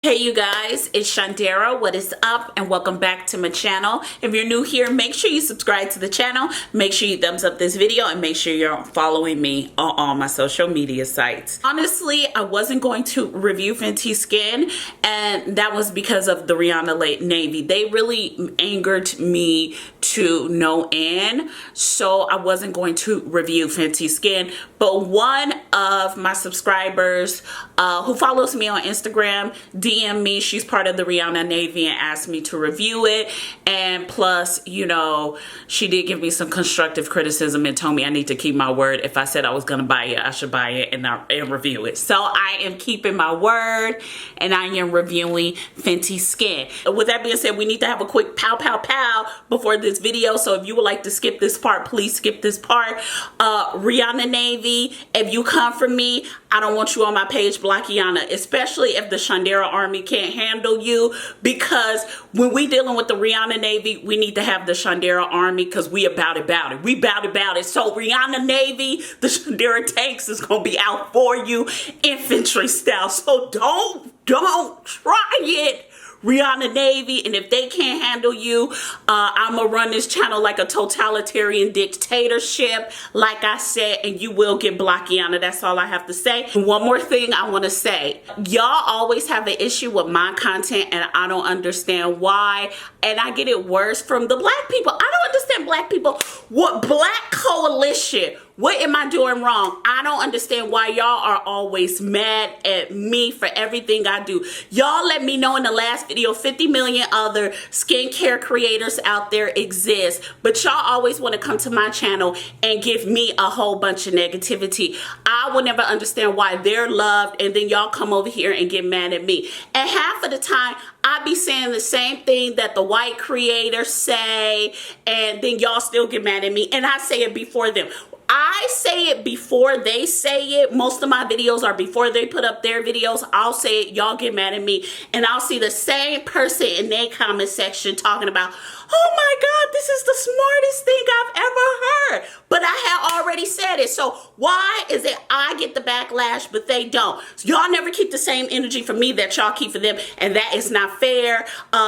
Hey you guys, it's Shundara. What is up? And welcome back to my channel. If you're new here, make sure you subscribe to the channel, make sure you thumbs up this video, and make sure you're following me on all my social media sites. Honestly, I wasn't going to review Fenty Skin, and that was because of the Rihanna Navy. They really angered me to no end, so I wasn't going to review Fenty Skin. But one of my subscribers who follows me on Instagram DM me. She's part of the Rihanna Navy and asked me to review it. And plus, you know, she did give me some constructive criticism and told me I need to keep my word. If I said I was going to buy it, I should buy it and review it. So I am keeping my word and I am reviewing Fenty Skin. With that being said, we need to have a quick pow pow pow before this video. So if you would like to skip this part, please skip this part. Rihanna Navy, if you come for me, I don't want you on my page, Blockiana, especially if the Shundara army can't handle you, because when we dealing with the Rihanna Navy, we need to have the Shundara army because we about it. We about it. So Rihanna Navy, the Shundara tanks is going to be out for you infantry style. So don't try it, Rihanna Navy. And if they can't handle you, I'm gonna run this channel like a totalitarian dictatorship, like I said, and you will get Blockiana. That's all I have to say. One more thing I want to say. Y'all always have an issue with my content, and I don't understand why. And I get it worse from the black people. I don't understand black people. What black coalition? What am I doing wrong? I don't understand why y'all are always mad at me for everything I do. Y'all let me know in the last video 50 million other skincare creators out there exist, but y'all always want to come to my channel and give me a whole bunch of negativity. I will never understand why they're loved and then y'all come over here and get mad at me. And half of the time, I be saying the same thing that the white creators say, and then y'all still get mad at me, and I say it before them. I say it before they say it. Most of my videos are before they put up their videos. I'll say it, y'all get mad at me, and I'll see the same person in their comment section talking about, oh my God, this is the smartest thing I've ever heard. But I had already said it. So why is it I get the backlash, but they don't? So y'all never keep the same energy for me that y'all keep for them, and that is not fair.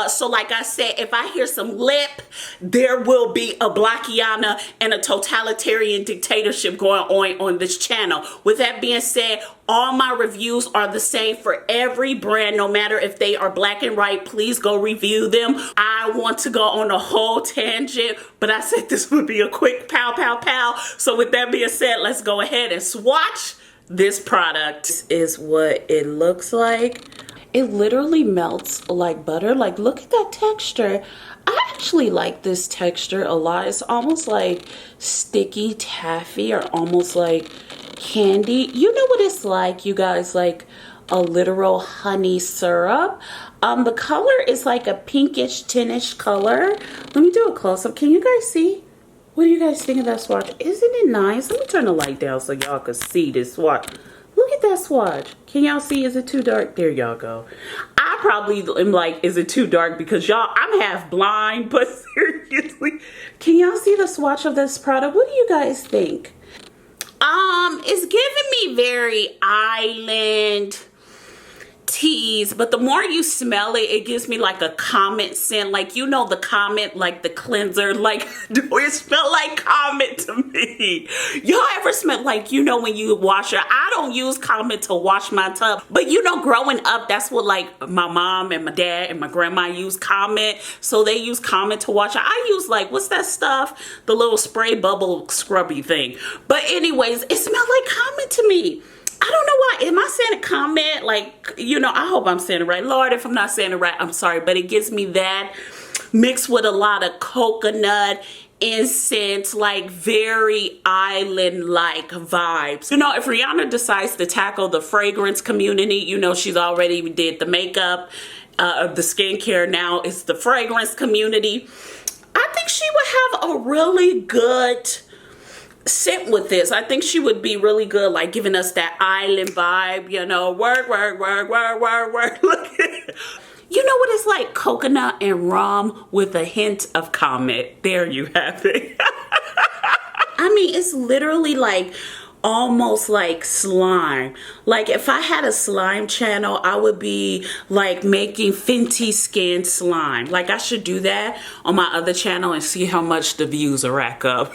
So like I said, if I hear some lip, there will be a Blockiana and a totalitarian dictatorship going on this channel. With that being said, all my reviews are the same for every brand, no matter if they are black and white. Please go review them. I want to go on a whole tangent, but I said this would be a quick pow pow pow. So with that being said, let's go ahead and swatch this product. This is what it looks like. It literally melts like butter. Like, look at that texture. I actually like this texture a lot. It's almost like sticky taffy or almost like candy. You know what it's like, you guys, like a literal honey syrup. The color is like a pinkish tinnish color. Let me do a close-up. Can you guys see? What do you guys think of that swatch? Isn't it nice? Let me turn the light down so y'all can see this swatch. Look at that swatch. Can y'all see? Is it too dark? There y'all go. I probably am like, is it too dark? Because y'all, I'm half blind, but seriously, can y'all see the swatch of this product? What do you guys think? It's giving me very island teas, but the more you smell it, it gives me like a Comet scent. Like, you know, the Comet, like the cleanser, like, do it smell like Comet to me? Y'all ever smell like, you know, when you wash your, I don't use Comet to wash my tub, but you know, growing up, that's what like my mom and my dad and my grandma use Comet. So they use Comet to wash. I use like, what's that stuff? The little spray bubble scrubby thing. But anyways, it smells like Comet to me. I don't know why. Am I saying a comment? Like, you know, I hope I'm saying it right. Lord, if I'm not saying it right, I'm sorry. But it gives me that mixed with a lot of coconut, incense, like very island-like vibes. You know, if Rihanna decides to tackle the fragrance community, you know, she's already did the makeup, of the skincare. Now it's the fragrance community. I think she would have a really good scent with this. I think she would be really good, like giving us that island vibe, you know, work. Look at, you know what it's like? Coconut and rum with a hint of Comet. There you have it. I mean, it's literally like almost like slime. Like if I had a slime channel, I would be like making Fenty skin slime. Like I should do that on my other channel and see how much the views will rack up.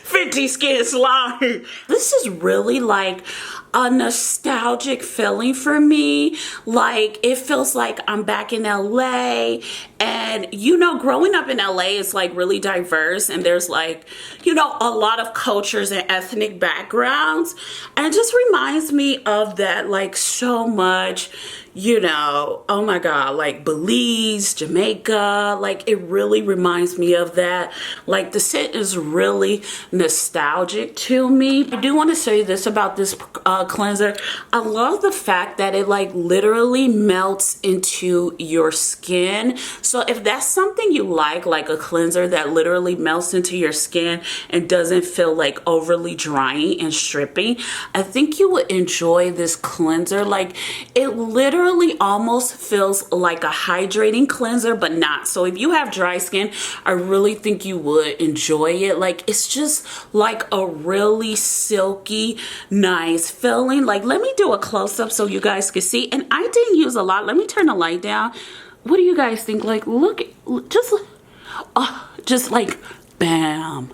Fenty skin slime. This is really like a nostalgic feeling for me. Like it feels like I'm back in LA, and you know, growing up in LA is like really diverse, and there's like, you know, a lot of cultures and ethnic backgrounds, and it just reminds me of that like so much. You know, oh my God, like Belize, Jamaica, like it really reminds me of that. Like the scent is really nostalgic to me. I do want to say this about this cleanser. I love the fact that it like literally melts into your skin. So if that's something you like a cleanser that literally melts into your skin and doesn't feel like overly drying and stripping, I think you would enjoy this cleanser. Like it literally almost feels like a hydrating cleanser, but not. So if you have dry skin, I really think you would enjoy it. Like it's just like a really silky, nice feeling. Like let me do a close-up so you guys can see. And I didn't use a lot. Let me turn the light down. What do you guys think? Like look, just like bam,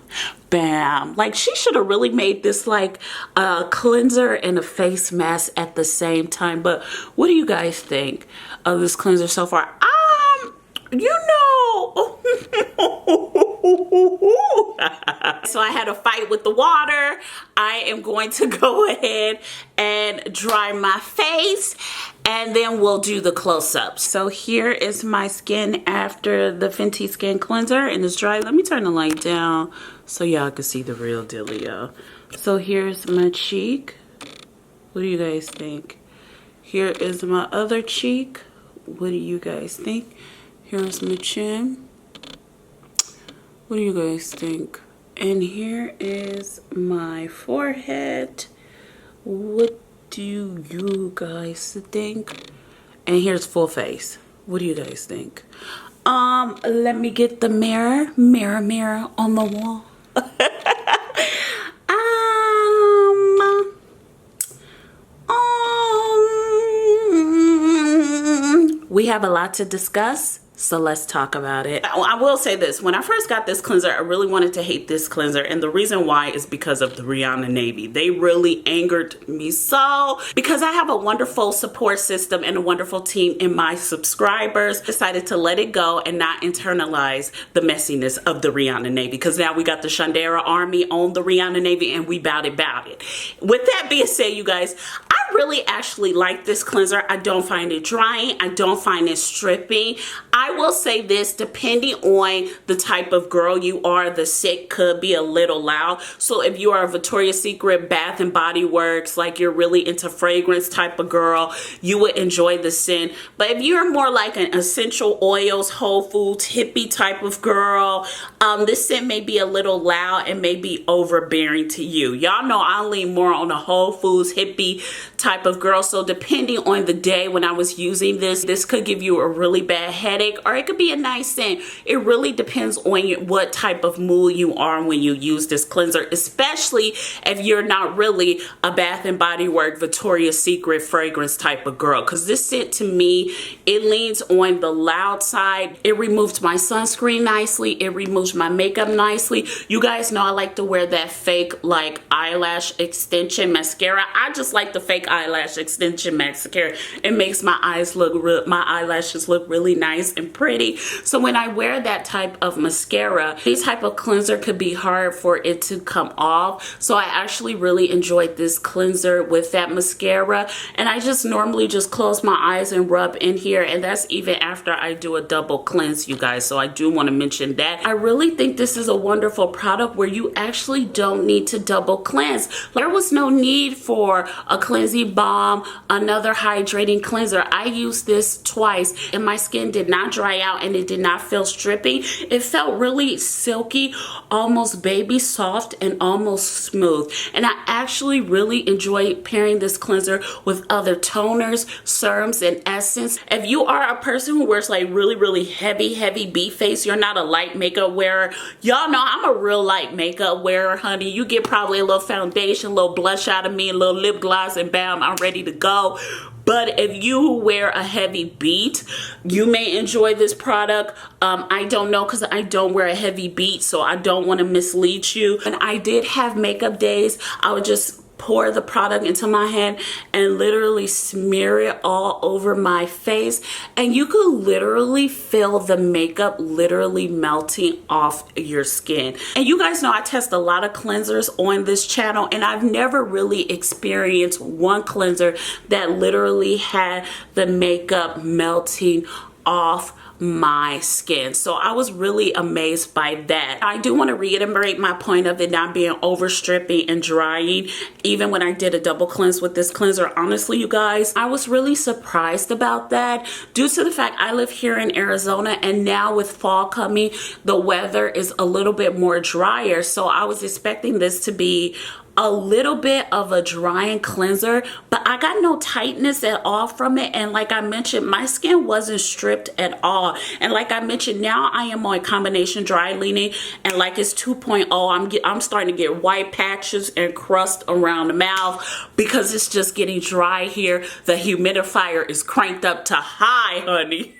bam. Like she should have really made this like a cleanser and a face mask at the same time. But what do you guys think of this cleanser so far? You know, so I had a fight with the water. I am going to go ahead and dry my face, and then we'll do the close-up. So here is my skin after the Fenty skin cleanser, and it's dry. Let me turn the light down so y'all can see the real dealio. So here's my cheek. What do you guys think? Here is my other cheek. What do you guys think? Here's my chin. What do you guys think? And here is my forehead. What do you guys think? And here's full face. What do you guys think? Let me get the mirror on the wall. We have a lot to discuss, so let's talk about it. I will say this. When I first got this cleanser, I really wanted to hate this cleanser. And the reason why is because of the Rihanna Navy. They really angered me so. Because I have a wonderful support system and a wonderful team in my subscribers, decided to let it go and not internalize the messiness of the Rihanna Navy. Because now we got the Shundara army on the Rihanna Navy and we bout it. With that being said, you guys, I really actually like this cleanser. I don't find it drying. I don't find it stripping. I will say this, depending on the type of girl you are, the scent could be a little loud. So if you are a Victoria's Secret, Bath and Body Works, like you're really into fragrance type of girl, you would enjoy the scent. But if you're more like an essential oils, Whole Foods, hippie type of girl, this scent may be a little loud and may be overbearing to you. Y'all know I lean more on a Whole Foods hippie type of girl. So depending on the day when I was using this could give you a really bad headache, or it could be a nice scent. It really depends on what type of mood you are when you use this cleanser, especially if you're not really a Bath and Body Works, Victoria's Secret fragrance type of girl. Because this scent, to me, it leans on the loud side. It removes my sunscreen nicely. It removes my makeup nicely. You guys know I like to wear that fake like eyelash extension mascara. I just like the fake eyelash extension mascara. It makes my eyelashes look really nice and pretty. So when I wear that type of mascara, this type of cleanser could be hard for it to come off. So I actually really enjoyed this cleanser with that mascara. And I just normally just close my eyes and rub in here. And that's even after I do a double cleanse, you guys. So I do want to mention that. I really think this is a wonderful product where you actually don't need to double cleanse. There was no need for a cleanse Cleansy Balm, another hydrating cleanser. I used this twice and my skin did not dry out and it did not feel stripping. It felt really silky, almost baby soft and almost smooth. And I actually really enjoy pairing this cleanser with other toners, serums, and essence. If you are a person who wears like really heavy bee face, you're not a light makeup wearer. Y'all know I'm a real light makeup wearer, honey. You get probably a little foundation, a little blush out of me, a little lip gloss, and bam, I'm ready to go. But if you wear a heavy beat, you may enjoy this product. I don't know, because I don't wear a heavy beat, so I don't want to mislead you. And I did have makeup days. I would just pour the product into my hand and literally smear it all over my face, and you could literally feel the makeup literally melting off your skin. And you guys know I test a lot of cleansers on this channel, and I've never really experienced one cleanser that literally had the makeup melting off my skin. So I was really amazed by that. I do want to reiterate my point of it not being over stripping and drying. Even when I did a double cleanse with this cleanser, honestly, you guys, I was really surprised about that due to the fact I live here in Arizona, and now with fall coming, the weather is a little bit more drier. So I was expecting this to be a little bit of a drying cleanser, but I got no tightness at all from it. And like I mentioned, my skin wasn't stripped at all. And like I mentioned, now I am on combination dry leaning, and like it's 2.0, I'm starting to get white patches and crust around the mouth because it's just getting dry here. The humidifier is cranked up to high, honey.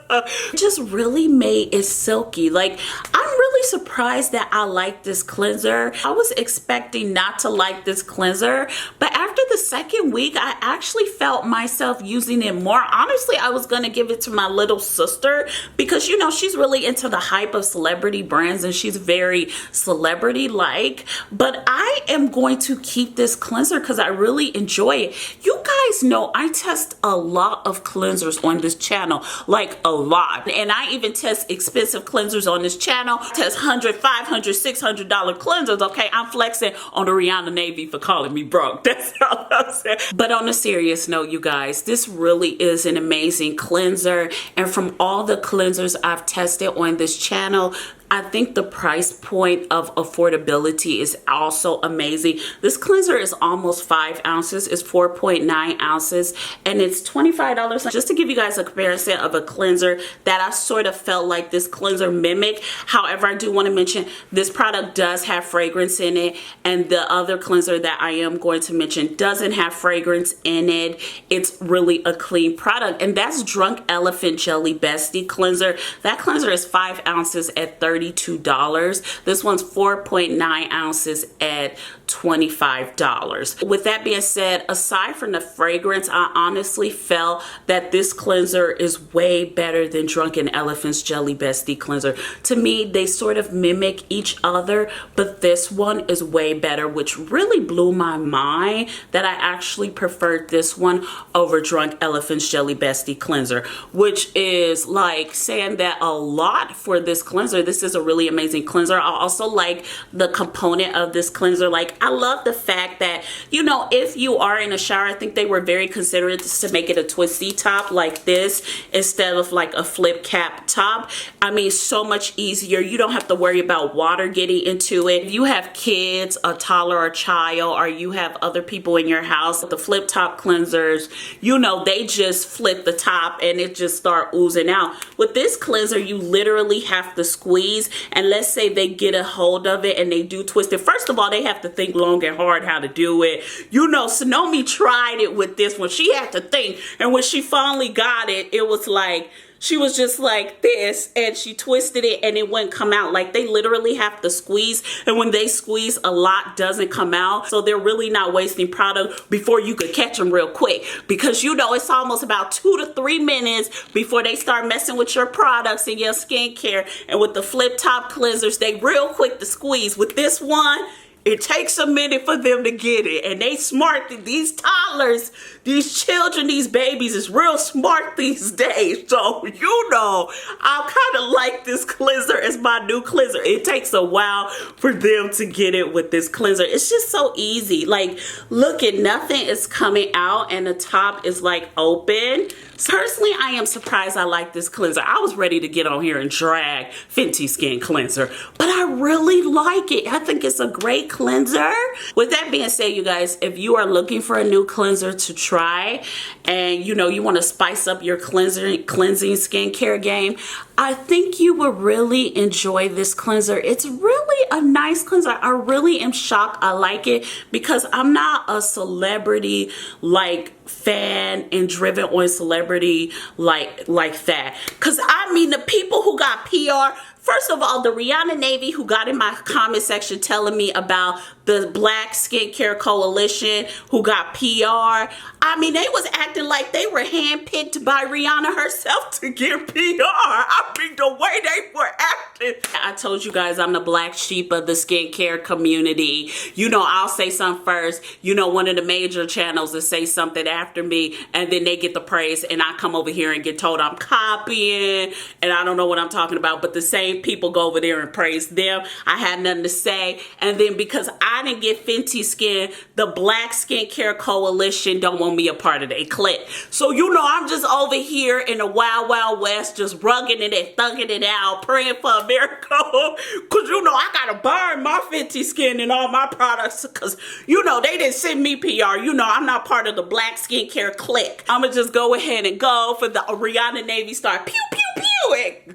It just really made it silky. Like, I'm really surprised that I like this cleanser. I was expecting not to like this cleanser, but after the second week, I actually felt myself using it more. Honestly, I was gonna give it to my little sister because, you know, she's really into the hype of celebrity brands and she's very celebrity-like, but I am going to keep this cleanser because I really enjoy it. You guys know I test a lot of cleansers on this channel, like a lot. And I even test expensive cleansers on this channel. Test $100, $500, $600 cleansers. Okay, I'm flexing on the Rihanna Navy for calling me broke. That's all I'm saying. But on a serious note, you guys, this really is an amazing cleanser. And from all the cleansers I've tested on this channel, I think the price point of affordability is also amazing. This cleanser is almost 5 ounces. It's 4.9 ounces and it's $25. Just to give you guys a comparison of a cleanser that I sort of felt like this cleanser mimicked. However, I do want to mention this product does have fragrance in it, and the other cleanser that I am going to mention doesn't have fragrance in it. It's really a clean product, and that's Drunk Elephant Jelly Bestie cleanser. That cleanser is 5 ounces at $32. This one's 4.9 ounces at $25. With that being said, aside from the fragrance, I honestly felt that this cleanser is way better than Drunken Elephant's Jelly Bestie cleanser. To me, they sort of mimic each other, but this one is way better, which really blew my mind that I actually preferred this one over Drunk Elephant's Jelly Bestie cleanser, which is like saying that a lot for this cleanser. This is a really amazing cleanser. I also like the component of this cleanser. Like, I love the fact that, you know, if you are in a shower, I think they were very considerate to make it a twisty top like this instead of like a flip cap top. I mean, so much easier. You don't have to worry about water getting into it. If you have kids, a toddler or child, or you have other people in your house, the flip top cleansers, you know, they just flip the top and it just start oozing out. With this cleanser, you literally have to squeeze, and let's say they get a hold of it and they do twist it. First of all, they have to think long and hard how to do it. You know, Sonomi tried it with this one. She had to think, and when she finally got it, it was like, she was just like this and she twisted it and it wouldn't come out. Like, they literally have to squeeze, and when they squeeze, a lot doesn't come out. So they're really not wasting product before you could catch them real quick, because you know it's almost about 2 to 3 minutes before they start messing with your products and your skincare. And with the flip top cleansers, they real quick to squeeze. With this one, It takes a minute for them to get it. And they smart. These toddlers, these children, these babies is real smart these days. So, you know, I kind of like this cleanser as my new cleanser. It takes a while for them to get it with this cleanser. It's just so easy. Like, look at, nothing is coming out and the top is like open. Personally, I am surprised I like this cleanser. I was ready to get on here and drag Fenty Skin Cleanser, but I really like it. I think it's a great cleanser. With that being said, you guys, if you are looking for a new cleanser to try and you know you want to spice up your cleansing skincare game, I think you will really enjoy this cleanser. It's really a nice cleanser. I really am shocked I like it because I'm not a celebrity like fan and driven on celebrity like that. Because I mean, the people who got PR, first of all, the Rihanna Navy who got in my comment section telling me about the Black Skincare Coalition who got PR. I mean, they was acting like they were handpicked by Rihanna herself to get PR. I mean, the way they were acting. I told you guys I'm the black sheep of the skincare community. You know, I'll say something first. You know, one of the major channels will say something after me, and then they get the praise, and I come over here and get told I'm copying, and I don't know what I'm talking about, but the same people go over there and praise them. I had nothing to say, and then because I didn't get Fenty Skin, the Black Skincare Coalition don't want me a part of their clique. So, you know, I'm just over here in the wild, wild west, just rugging it and thugging it out, praying for a miracle. Because, you know, I got to burn my Fenty Skin and all my products because, you know, they didn't send me PR. You know, I'm not part of the Black Skincare clique. I'm going to just go ahead and go for the Rihanna Navy Star. Pew, pew, pew.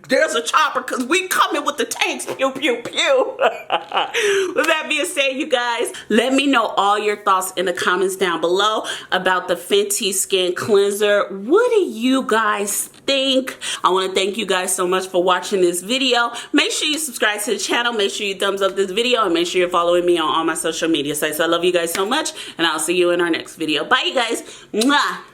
There's a chopper because we coming with the tanks. Pew, pew, pew. With that being said, you guys, let me know all your thoughts in the comments down below about the Fenty Skin Cleanser. What do you guys think? I want to thank you guys so much for watching this video. Make sure you subscribe to the channel. Make sure you thumbs up this video and make sure you're following me on all my social media sites. I love you guys so much and I'll see you in our next video. Bye, you guys. Mwah.